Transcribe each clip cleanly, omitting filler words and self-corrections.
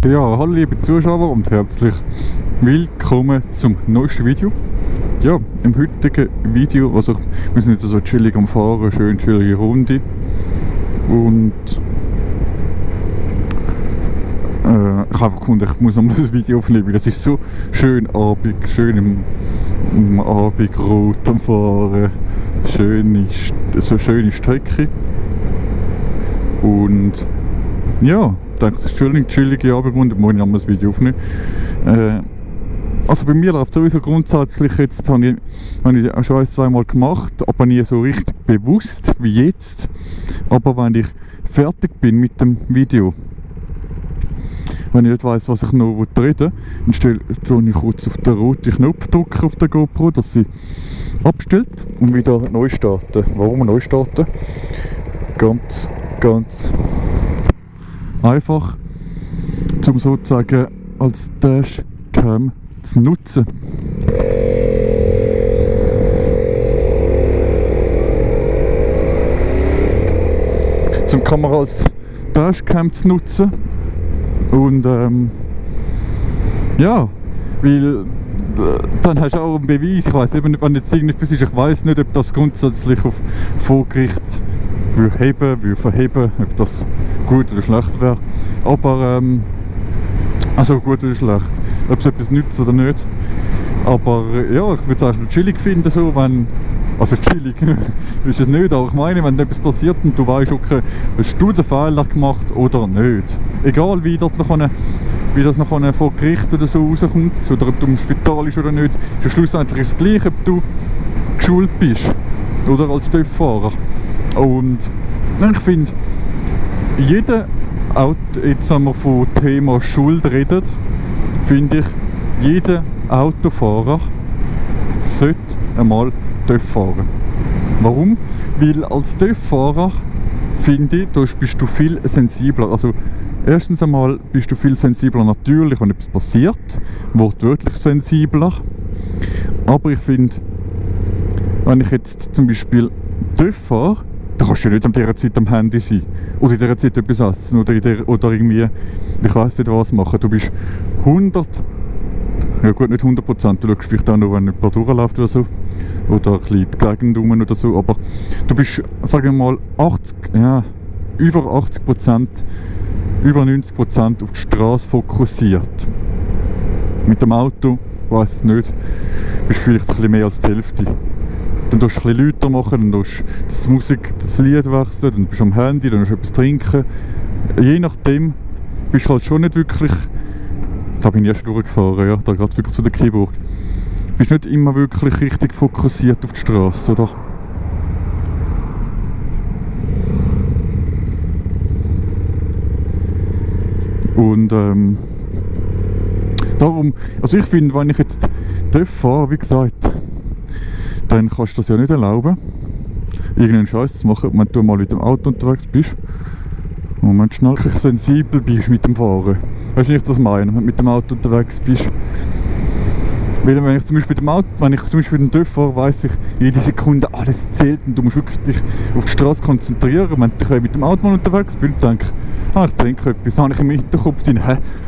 Ja, hallo liebe Zuschauer und herzlich willkommen zum neuesten Video. Ja, im heutigen Video, also wir sind jetzt so chillig am Fahren, schön chillige Runde. Und ich habe einfach gefunden, ich muss nochmal das Video aufnehmen, das ist so schön Abend, schön im Abendrot am Fahren, so schöne Strecke. Und ja, ich denke, es ist eine chillige Abendrunde, morgen haben wir das Video aufnehmen. Also bei mir läuft sowieso grundsätzlich, jetzt habe ich schon zweimal gemacht, aber nie so richtig bewusst wie jetzt. Aber wenn ich fertig bin mit dem Video, wenn ich nicht weiss, was ich noch reden will, dann ich kurz auf den roten Knopf drücken auf der GoPro, dass sie abstellt und wieder neu starten. Warum neu starten? Ganz einfach, um sozusagen als Dashcam zu nutzen. Zum Kamera als Dashcam zu nutzen. Und ja, weil dann hast du auch einen Beweis. Ich weiss eben nicht, wenn jetzt irgendetwas ist, ich weiss nicht, ob das grundsätzlich auf Vorgericht verheben, ob das gut oder schlecht wäre. Aber also gut oder schlecht, ob es etwas nützt oder nicht. Aber ja, ich würde es eigentlich chillig finden, so, wenn, also chillig ist es nicht, aber ich meine, wenn etwas passiert und du weißt, okay, hast du den Fehler gemacht oder nicht. Egal wie das nachher vor Gericht oder so rauskommt, oder ob du im Spital bist oder nicht, ist schlussendlich das Gleiche, ob du geschult bist oder als TÜV-Fahrer. Und ich finde, jetzt wenn wir vom Thema Schuld reden, finde ich, jeder Autofahrer sollte einmal TÜV fahren. Warum? Weil als TÜV-Fahrer, finde ich, da bist du viel sensibler. Also erstens einmal bist du viel sensibler natürlich, wenn etwas passiert, wortwörtlich sensibler. Aber ich finde, wenn ich jetzt zum Beispiel TÜV fahre, da kannst du ja nicht an dieser Zeit am Handy sein. Oder in dieser Zeit etwas essen. Oder irgendwie, ich weiss nicht was machen. Du bist 100, ja gut, nicht 100%, du schaust vielleicht auch noch, wenn jemand durchläuft oder so. Oder ein bisschen die Gegend rum oder so. Aber du bist, sagen wir mal, über 80%, über 90% auf die Straße fokussiert. Mit dem Auto, ich weiss es nicht, bist du vielleicht ein bisschen mehr als die Hälfte. Dann tust du ein bisschen lauter machen, dann tust du das Lied wechseln, dann bist du am Handy, dann hast du etwas trinken. Je nachdem bist du halt schon nicht wirklich, da bin ich erst durchgefahren, ja, da geht wirklich zu der Kiburg. Du bist nicht immer wirklich richtig fokussiert auf die Straße, oder? Und darum, also ich finde, wenn ich jetzt TÜV fahre, wie gesagt, dann kannst du das ja nicht erlauben, irgendeinen Scheiß zu machen, wenn du mal mit dem Auto unterwegs bist und wenn du schnell sensibel bist mit dem Fahren. Weißt du, wie ich das meine, wenn du mit dem Auto unterwegs bist? Weil wenn ich zum Beispiel mit dem TÜV fahre, weiss ich, jede Sekunde alles zählt und du musst wirklich dich auf die Straße konzentrieren. Wenn ich mit dem Auto mal unterwegs bin, denke ich trinke etwas, habe ich im Hinterkopf drin,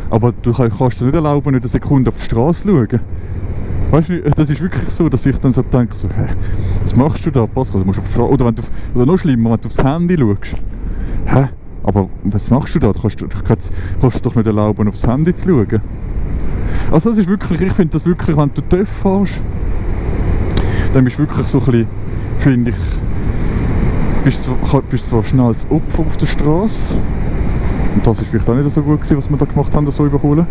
aber du kannst dir nicht erlauben, nicht eine Sekunde auf die Straße zu schauen. Weißt du, das ist wirklich so, dass ich dann so denke, so, was machst du da, Pascal? Du musst auf die Straße, oder noch schlimmer, wenn du aufs Handy schaust. Aber was machst du da? Du kannst doch nicht erlauben, aufs Handy zu schauen. Also das ist wirklich, ich finde das wirklich, wenn du TÜV fährst, dann bist du wirklich so ein bisschen, finde ich, bist du zwar schnell als Opfer auf der Straße. Und das ist vielleicht auch nicht so gut gewesen, was wir da gemacht haben, das so überholen.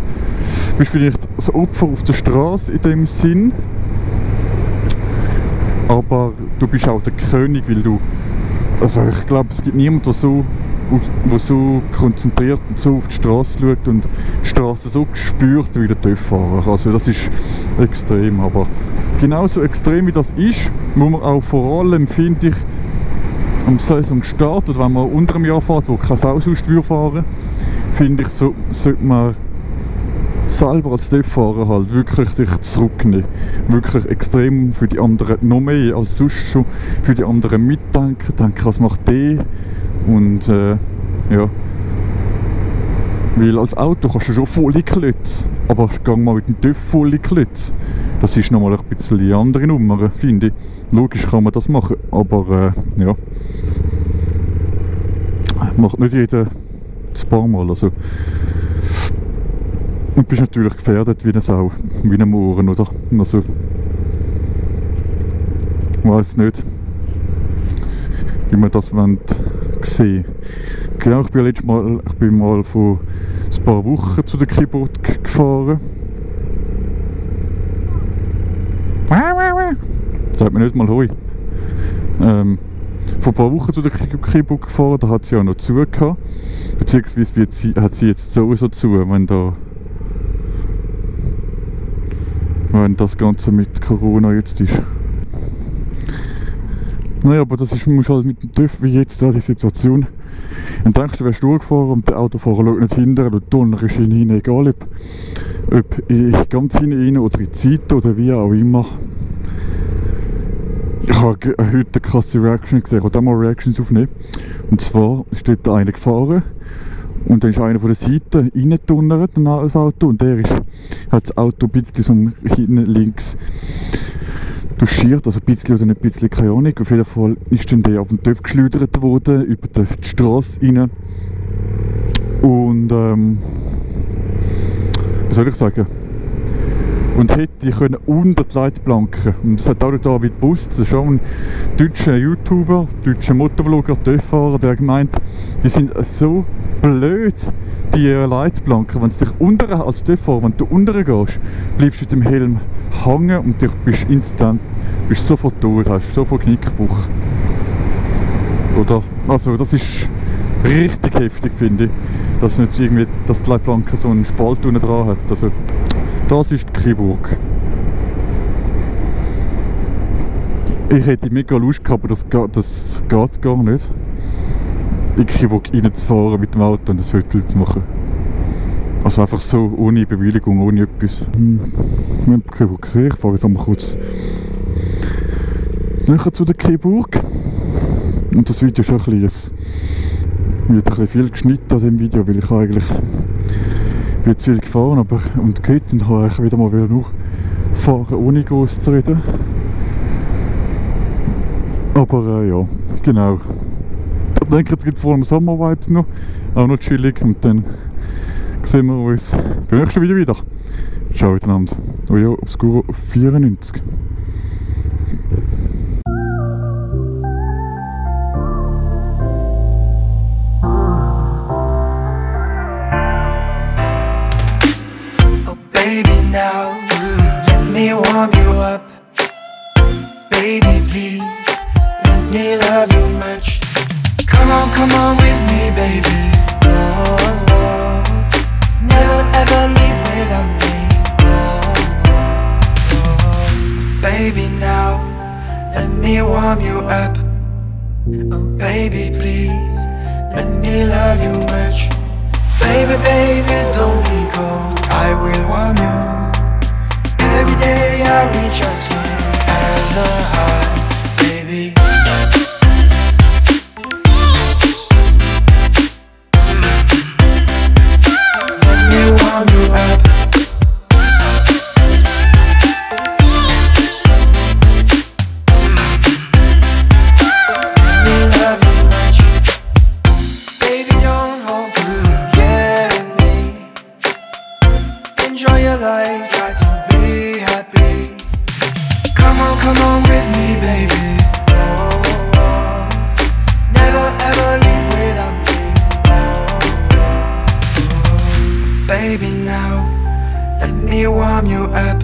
Du bist vielleicht so Opfer auf der Straße in dem Sinn, aber du bist auch der König, weil du, also ich glaube, es gibt niemanden, der so konzentriert und so auf die Straße schaut und die Straße so spürt wie der TÜV-Fahrer. Also das ist extrem, aber genauso extrem wie das ist, muss man auch vor allem, finde ich, am Saisonstart oder wenn man unter einem Jahr fährt, wo keine Sau sonst fahren, finde ich, sollte man selber als TÜV-Fahrer halt wirklich sich zurücknehmen. Wirklich extrem für die anderen, noch mehr als sonst schon, für die anderen mitdenken, denken, was macht der? Und ja. Weil als Auto kannst du schon volle Klötze, aber gang mal mit dem TÜV volle Klötze. Das ist nochmal ein bisschen eine andere Nummer, finde ich. Logisch kann man das machen, aber ja. Macht nicht jeder ein paar Mal. Also. Und du bist natürlich gefährdet wie eine Sau, wie ein Mohren, oder? Also, ich weiss nicht, wie man das sehen will. Genau, ich bin mal vor ein paar Wochen zu der Keyboard gefahren. Sagt mir nicht mal Hoi. Vor ein paar Wochen zu der Keyboard gefahren, da hat sie ja noch zu gehabt. Beziehungsweise hat sie jetzt sowieso zu, wenn das Ganze mit Corona jetzt ist. Naja, aber das ist, musst halt mit dem TÜV wie jetzt da die Situation. Dann denkst du, wärst du durchgefahren und der Autofahrer schaut nicht hinterher, du donnerst ihn hinein, egal ob ganz hinein oder in die Seite oder wie auch immer. Ich habe heute eine krasse Reaction gesehen, ich wollte auch mal Reactions aufnehmen. Und zwar ist dort einer gefahren und dann ist einer von der Seite reingedonnert, das Auto, und hat das Auto ein bisschen so hinten links touchiert, also ein bisschen oder nicht ein bisschen, keine Ahnung. Auf jeden Fall ist dann der ab dem TÜV geschleudert worden, über die Straße rein. Und was soll ich sagen? Und hätte können unter die Leitplanken. Und das hat auch der David Bust, das ist auch ein deutscher YouTuber, deutscher Motorvlogger, TÜV-Fahrer, der gemeint, die sind so blöd, die Leitplanken. Wenn du dich als TÜV-Fahrer, wenn du unten gehst, bleibst du mit dem Helm hängen und du bist sofort tot, hast sofort Knickbruch. Oder? Also das ist richtig heftig, finde ich, dass nicht irgendwie, dass die Leitplanke so einen Spalt unten dran hat. Also, das ist die Keyburg. Ich hätte mega Lust gehabt, aber das geht gar nicht. In die Keyburg reinzufahren mit dem Auto und ein Foto zu machen. Also einfach so, ohne Bewilligung, ohne etwas. Wir haben die Keyburg gesehen, ich fahre jetzt einmal kurz näher zu der Keyburg. Und das Video ist auch ein bisschen, wird ein bisschen viel geschnitten an diesem Video, weil ich eigentlich bin zu viel gefahren und geht und habe ich wieder mal nur fahren, ohne groß zu reden. Aber ja, genau. Ich denke, jetzt gibt es vor allem Sommer-Vibes noch, auch noch chillig, und dann sehen wir uns beim nächsten Video wieder. Ciao miteinander. Euer Obscuro 94. Now, let me warm you up. Baby, please, let me love you much. Come on with me, baby. Oh, oh. Never ever leave without me. Oh, oh. Baby, now, let me warm you up. Oh, baby, please, let me love you much. Baby, baby, don't be cold, I will warm you. Every day I reach out skin as a high, baby. Let me warm you up. Let me love you much. Baby, don't hold forget me. Enjoy your life, try to be happy. Come on with me, baby. Oh, oh, oh. Never ever leave without me. Oh, oh, oh. Baby, now let me warm you up.